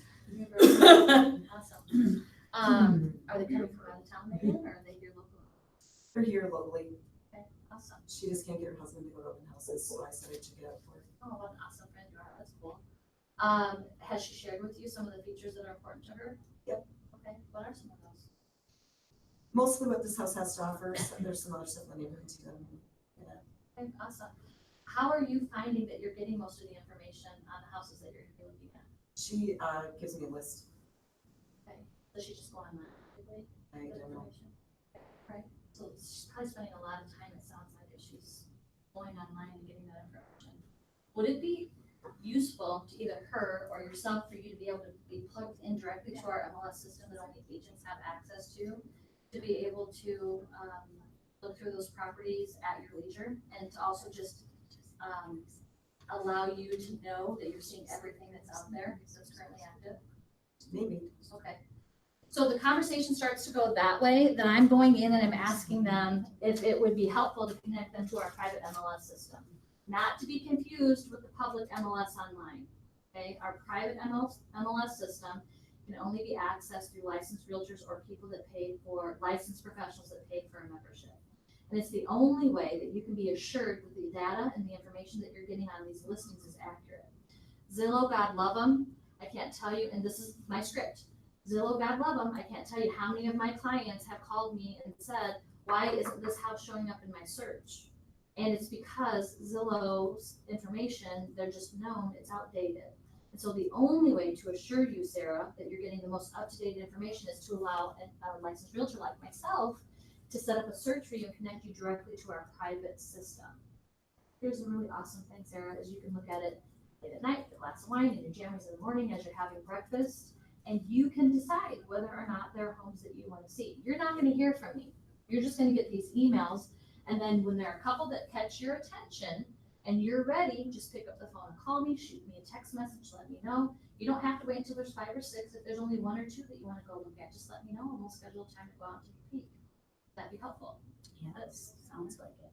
Awesome. Are they coming from out of town, Megan, or are they here locally? They're here locally. Okay, awesome. She just can't get her husband to go to open houses, so I said I'd check it out for her. Oh, what an awesome friend you are. That's cool. Has she shared with you some of the features that are important to her? Yep. Okay, what are some of those? Mostly what this house has to offer. There's some other stuff in the neighborhood too. Okay, awesome. How are you finding that you're getting most of the information on the houses that you're looking at? She gives me a list. Okay, does she just go online? I don't know. Right, so she's probably spending a lot of time, it sounds like, if she's going online and getting that information. Would it be useful to either her or yourself for you to be able to be plugged in directly to our MLS system that only agents have access to be able to, look through those properties at your leisure, and to also just, allow you to know that you're seeing everything that's out there that's currently active? Maybe. Okay. So the conversation starts to go that way, then I'm going in and I'm asking them if it would be helpful to connect them to our private MLS system. Not to be confused with the public MLS online, okay? Our private MLS system can only be accessed through licensed realtors or people that pay for, licensed professionals that pay for a membership. And it's the only way that you can be assured that the data and the information that you're getting on these listings is accurate. Zillow, God love them, I can't tell you, and this is my script. Zillow, God love them, I can't tell you how many of my clients have called me and said, why isn't this house showing up in my search? And it's because Zillow's information, they're just known, it's outdated. And so the only way to assure you, Sarah, that you're getting the most up-to-date information is to allow a licensed realtor like myself to set up a search for you and connect you directly to our private system. Here's a really awesome thing, Sarah, is you can look at it late at night, with a glass of wine, in your jammies in the morning as you're having breakfast, and you can decide whether or not there are homes that you want to see. You're not going to hear from me. You're just going to get these emails, and then when there are a couple that catch your attention and you're ready, just pick up the phone and call me, shoot me a text message, let me know. You don't have to wait until there's 5 or 6. If there's only 1 or 2 that you want to go look at, just let me know and we'll schedule time to go out and take a peek. That'd be helpful. Yeah, that sounds like it.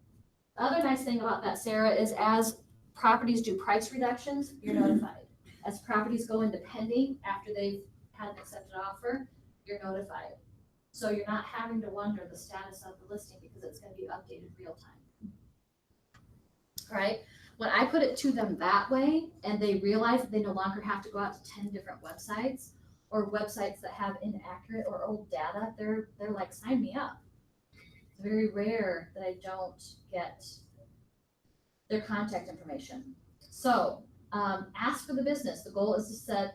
The other nice thing about that, Sarah, is as properties do price reductions, you're notified. As properties go into pending after they've had an accepted offer, you're notified. So you're not having to wonder the status of the listing because it's gonna be updated real time. All right, when I put it to them that way and they realize that they no longer have to go out to 10 different websites or websites that have inaccurate or old data, they're like, sign me up. It's very rare that I don't get their contact information. So ask for the business. The goal is to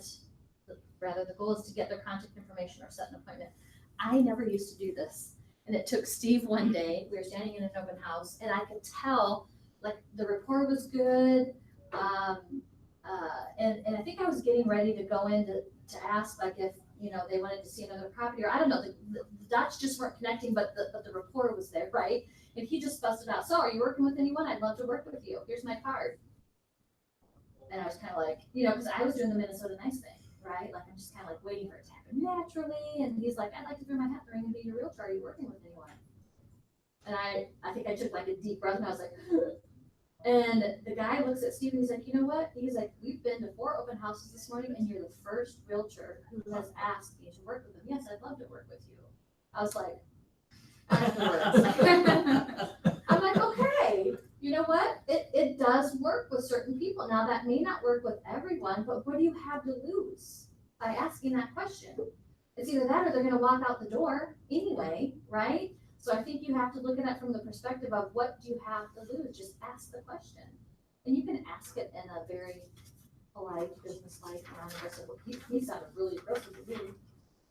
get their contact information or set an appointment. I never used to do this. And it took Steve one day, we were standing in an open house, and I could tell, like, the rapport was good. And I think I was getting ready to go in to ask, like, if, they wanted to see another property, or I don't know, the dots just weren't connecting, but the rapport was there, right? And he just busted out, so are you working with anyone? I'd love to work with you. Here's my card. And I was kind of like, because I was doing the Minnesota Nice thing, right? Like, I'm just kind of like waiting for it to happen naturally. And he's like, I'd like to throw my hat in the ring and be your realtor. Are you working with anyone? And I think I took like a deep breath and I was like, and the guy looks at Steve and he's like, you know what? He's like, we've been to 4 open houses this morning and you're the first realtor who has asked me to work with them. Yes, I'd love to work with you. I was like, I have the words. I'm like, okay, you know what? It does work with certain people. Now that may not work with everyone, but what do you have to lose by asking that question? It's either that or they're gonna walk out the door anyway, right? So I think you have to look at it from the perspective of what do you have to lose? Just ask the question. And you can ask it in a very polite, business-like manner. So he sounded really aggressive to me,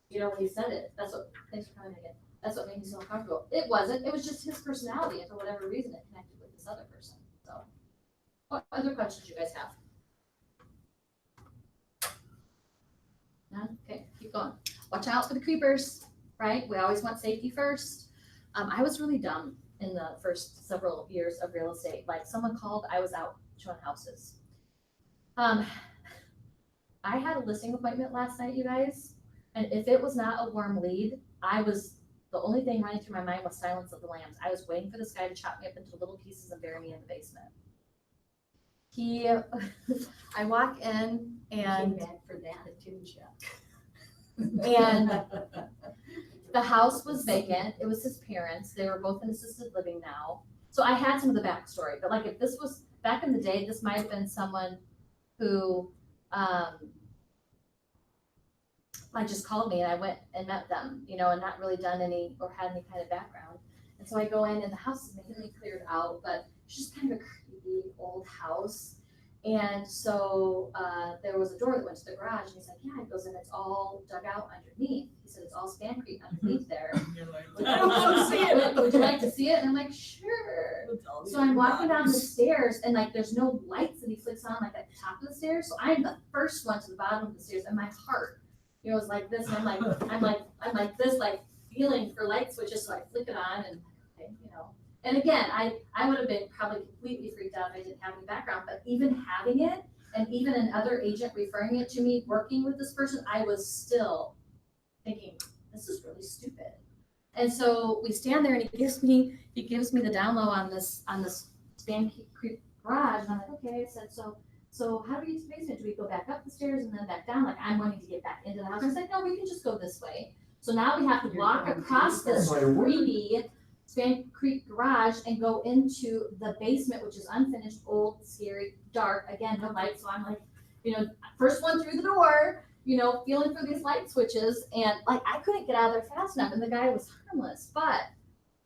when he said it. Thanks for coming again. That's what made me so uncomfortable. It wasn't, it was just his personality, and for whatever reason, it connected with this other person. So, what other questions you guys have? None? Okay, keep going. Watch out for the creepers, right? We always want safety first. I was really dumb in the first several years of real estate. Like, someone called, I was out showing houses. I had a listing appointment last night, you guys, and if it was not a warm lead, the only thing running through my mind was Silence of the Lambs. I was waiting for this guy to chop me up into little pieces and bury me in the basement. I walk in and Came back for that, didn't you? and the house was vacant. It was his parents. They were both in assisted living now. So I had some of the backstory, but like, if this was back in the day, this might have been someone who like just called me and I went and met them, and not really done any or had any kind of background. And so I go in and the house is immediately cleared out, but it's just kind of a creepy old house. And so there was a door that went to the garage, and he's like, yeah, he goes in, it's all dug out underneath. He said, said, it's all Spancrete underneath there. You're like, I don't want to see it. Would you like to see it? And I'm like, sure. So I'm walking down the stairs and like there's no lights and he flicks on like at the top of the stairs. So I'm the first one to the bottom of the stairs and my heart, you know, is like this. And I'm like this, like feeling for light switches. So I flick it on and, okay, you know. And again, I would have been probably completely freaked out if I didn't have any background, but even having it and even another agent referring it to me, working with this person, I was still thinking, this is really stupid. And so we stand there and he gives me the down low on this Span Creek garage. And I'm like, okay. I said, so how do we get to the basement? Do we go back up the stairs and then back down? Like I'm wanting to get back into the house. I said, no, we can just go this way. So now we have to walk across this creepy Span Creek garage and go into the basement, which is unfinished, old, scary, dark, again, no lights. So I'm like, you know, first one through the door, you know, feeling for these light switches. And like, I couldn't get out of there fast enough. And the guy was harmless, but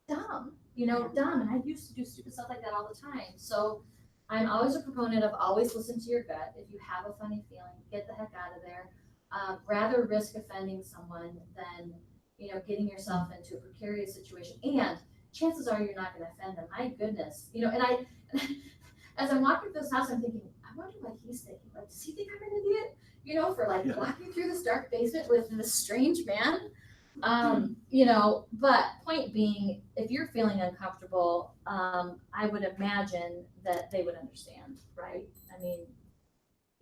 dumb, you know, dumb. And I used to do stupid stuff like that all the time. So I'm always a proponent of always listen to your gut. If you have a funny feeling, get the heck out of there. Rather risk offending someone than, you know, getting yourself into a precarious situation. And chances are you're not going to offend them. My goodness, you know, and as I'm walking through this house, I'm thinking, I wonder what he's thinking. Like, does he think I'm an idiot? You know, for like walking through this dark basement with this strange man. You know, but point being, if you're feeling uncomfortable, I would imagine that they would understand, right? I mean,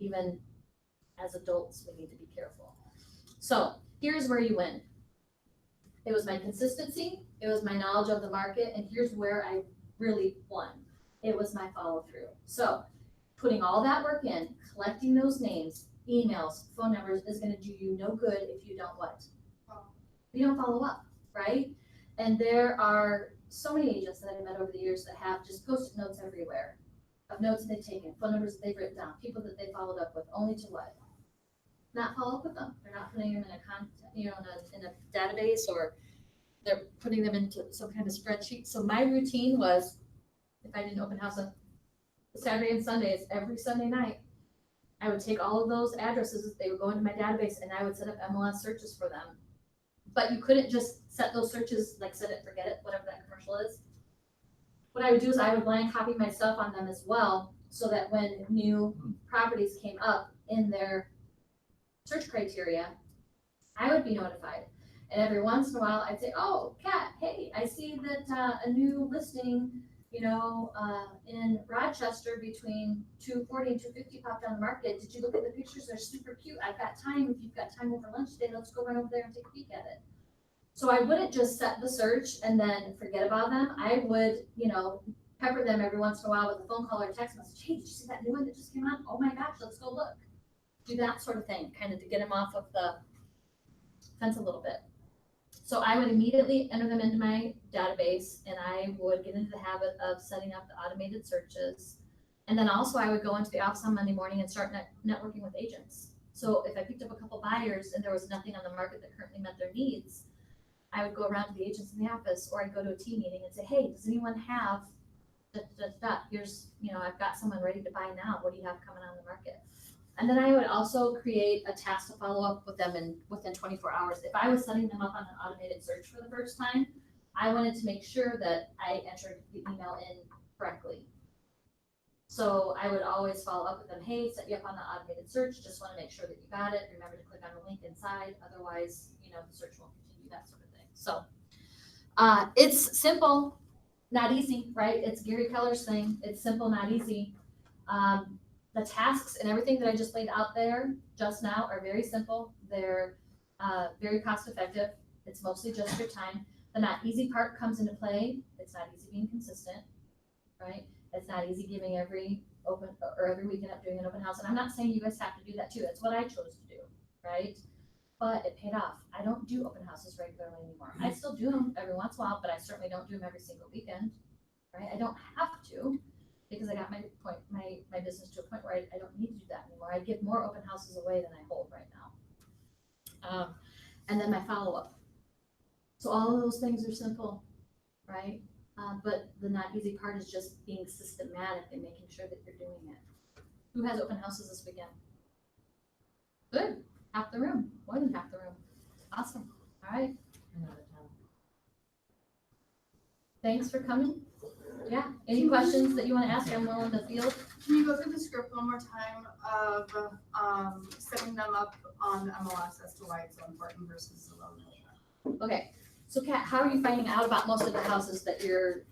even as adults, we need to be careful. So here's where you win. It was my consistency, it was my knowledge of the market, and here's where I really won. It was my follow through. So putting all that work in, collecting those names, emails, phone numbers is going to do you no good if you don't what? You don't follow up, right? And there are so many agents that I've met over the years that have just post-it notes everywhere of notes that they've taken, phone numbers that they've written down, people that they followed up with, only to what? Not follow up with them. They're not putting them in in a database, or they're putting them into some kind of spreadsheet. So my routine was, if I did an open house on Saturday and Sundays, every Sunday night, I would take all of those addresses, they would go into my database, and I would set up MLS searches for them. But you couldn't just set those searches, like set it, forget it, whatever that commercial is. What I would do is I would blank copy myself on them as well, so that when new properties came up in their search criteria, I would be notified. And every once in a while, I'd say, oh, Kat, hey, I see that a new listing, you know, in Rochester between 240 and 250 popped on the market. Did you look at the pictures? They're super cute. I've got time. If you've got time over lunch today, let's go run over there and take a peek at it. So I wouldn't just set the search and then forget about them. I would, you know, pepper them every once in a while with a phone call or a text message. Hey, did you see that new one that just came on? Oh my gosh, let's go look. Do that sort of thing, kind of to get them off of the fence a little bit. So I would immediately enter them into my database, and I would get into the habit of setting up the automated searches. And then also I would go into the office on Monday morning and start networking with agents. So if I picked up a couple buyers and there was nothing on the market that currently met their needs, I would go around to the agents in the office, or I'd go to a team meeting and say, hey, does anyone have here's, you know, I've got someone ready to buy now. What do you have coming on the market? And then I would also create a task to follow up with them within 24 hours. If I was setting them up on an automated search for the first time, I wanted to make sure that I entered the email in correctly. So I would always follow up with them, hey, set you up on the automated search, just want to make sure that you got it. Remember to click on the link inside, otherwise, you know, the search won't continue, that sort of thing. So it's simple, not easy, right? It's Gary Keller's thing. It's simple, not easy. The tasks and everything that I just laid out there just now are very simple. They're very cost effective. It's mostly just your time. The not easy part comes into play. It's not easy being consistent, right? It's not easy giving every weekend up doing an open house. And I'm not saying you guys have to do that too. That's what I chose to do, right? But it paid off. I don't do open houses regularly anymore. I still do them every once in a while, but I certainly don't do them every single weekend, right? I don't have to, because I got my business to a point where I don't need to do that anymore. I give more open houses away than I hold right now. And then my follow-up. So all of those things are simple, right? But the not easy part is just being systematic and making sure that you're doing it. Who has open houses this weekend? Good, half the room, more than half the room. Awesome, all right. Thanks for coming. Yeah, any questions that you wanna ask, I'm willing to field. Can you go through the script one more time of, setting them up on the MLS as to why it's so important versus the loan? Okay, so Kat, how are you finding out about most of the houses that you're,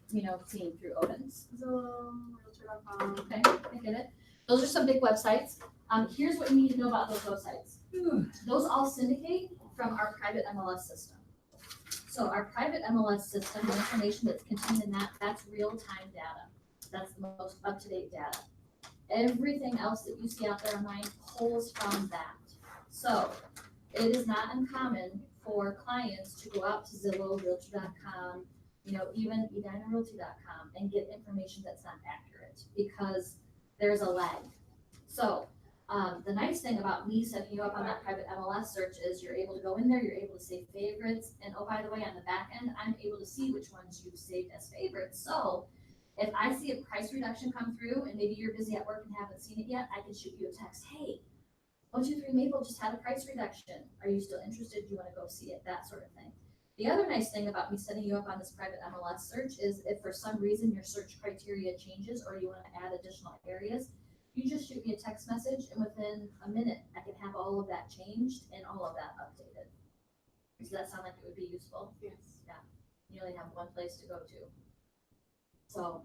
seeing through Odin's? Zillow, Realtor.com. Okay, I get it. Those are some big websites. Here's what you need to know about those websites. Those all syndicate from our private MLS system. So our private MLS system, the information that's contained in that, that's real-time data. That's the most up-to-date data. Everything else that you see out there online pulls from that. So it is not uncommon for clients to go out to Zillow, Realtor.com, even edinarealty.com and get information that's not accurate because there's a lag. So the nice thing about me setting you up on that private MLS search is you're able to go in there, you're able to save favorites, and oh, by the way, on the back end, I'm able to see which ones you've saved as favorites. So if I see a price reduction come through and maybe you're busy at work and haven't seen it yet, I can shoot you a text, hey, 123 Maple just had a price reduction. Are you still interested? Do you want to go see it? That sort of thing. The other nice thing about me setting you up on this private MLS search is if for some reason your search criteria changes or you want to add additional areas, you just shoot me a text message and within a minute, I can have all of that changed and all of that updated. Does that sound like it would be useful? Yes. You only have one place to go to. So,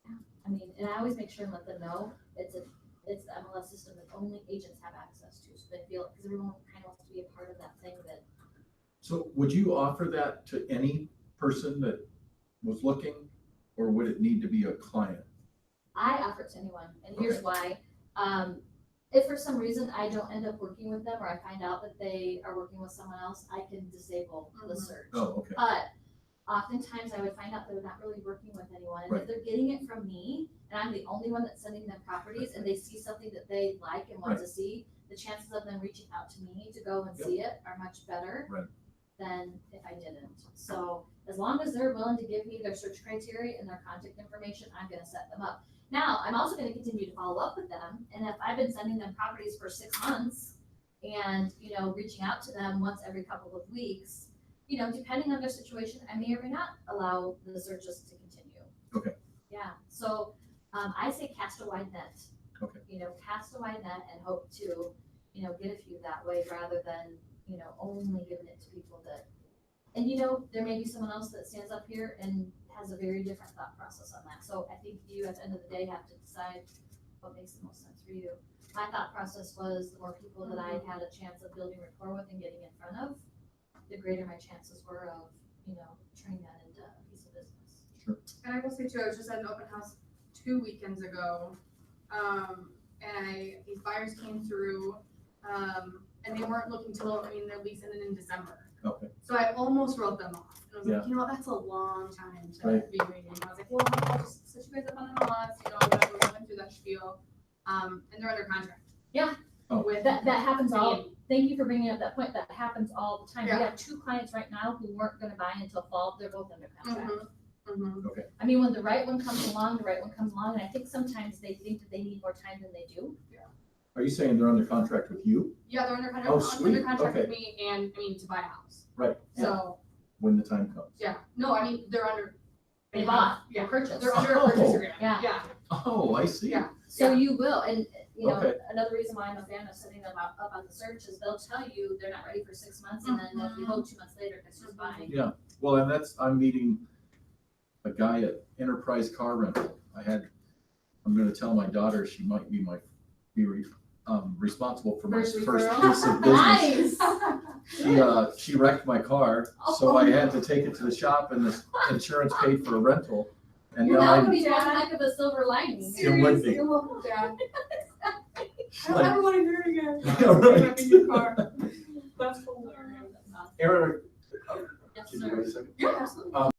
yeah, and I always make sure and let them know it's the MLS system that only agents have access to, so they feel it, because everyone kind of wants to be a part of that thing that. So would you offer that to any person that was looking, or would it need to be a client? I offer it to anyone, and here's why. If for some reason I don't end up working with them, or I find out that they are working with someone else, I can disable the search. Oh, okay. But oftentimes I would find out they're not really working with anyone, and Right. if they're getting it from me, and I'm the only one that's sending them properties, and they see something that they like and want Right. to see, the chances of them reaching out to me to go and Yep. see it are much better Right. than if I didn't. So as long as they're willing to give me their search criteria and their contact information, I'm gonna set them up. Now, I'm also gonna continue to follow up with them, and if I've been sending them properties for 6 months and, reaching out to them once every couple of weeks, depending on their situation, I may or may not allow the searches to continue. Okay. Yeah, so, I say cast a wide net. Okay. Cast a wide net and hope to, get a few that way rather than, only giving it to people that, and there may be someone else that stands up here and has a very different thought process on that. So I think you, at the end of the day, have to decide what makes the most sense for you. My thought process was the more people that I had a chance of building rapport with and getting in front of, the greater my chances were of, turning that into a piece of business. And I will say too, I was just at an open house 2 weekends ago, and these buyers came through, and they weren't looking to their lease ended in December. Okay. So I almost wrote them off. And I was Yeah. like, that's a long time to Right. be waiting. I was like, well, I'll just set you guys up on MLS, whatever, we went through that spiel. And they're under contract. Yeah. Oh. With That happens thank you for bringing up that point. That happens all the time. We Yeah. have 2 clients right now who weren't gonna buy until fall. They're both under contract. When the right one comes along, and I think sometimes they think that they need more time than they do. Are you saying they're under contract with you Yeah, they're under contract, Oh, sweet. under contract with Okay. me and, to buy a house. Right. So, when the time comes? yeah, no, they're under. They bought, they Yeah, purchased. they're under a purchase Oh. agreement. Yeah. Yeah, Oh, I see. Yeah. So you will, and Okay. another reason why I'm a fan of setting them up on the search is they'll tell you they're not ready for 6 months, and then if you hold 2 months later, it's just buying. Yeah, well, and I'm meeting a guy at Enterprise Car Rental. I'm gonna tell my daughter she might be responsible for my First first referral? piece of business. Nice. She wrecked my car, so I had to take it to the shop and the insurance paid for a rental. And That now would be one heck of a silver lining. It would be. Yeah. I don't Like- ever want to hear it again. Yeah, right. Wrecking your car. That's hilarious. Erin, Yes, did you sir. wait a second? Yeah, absolutely.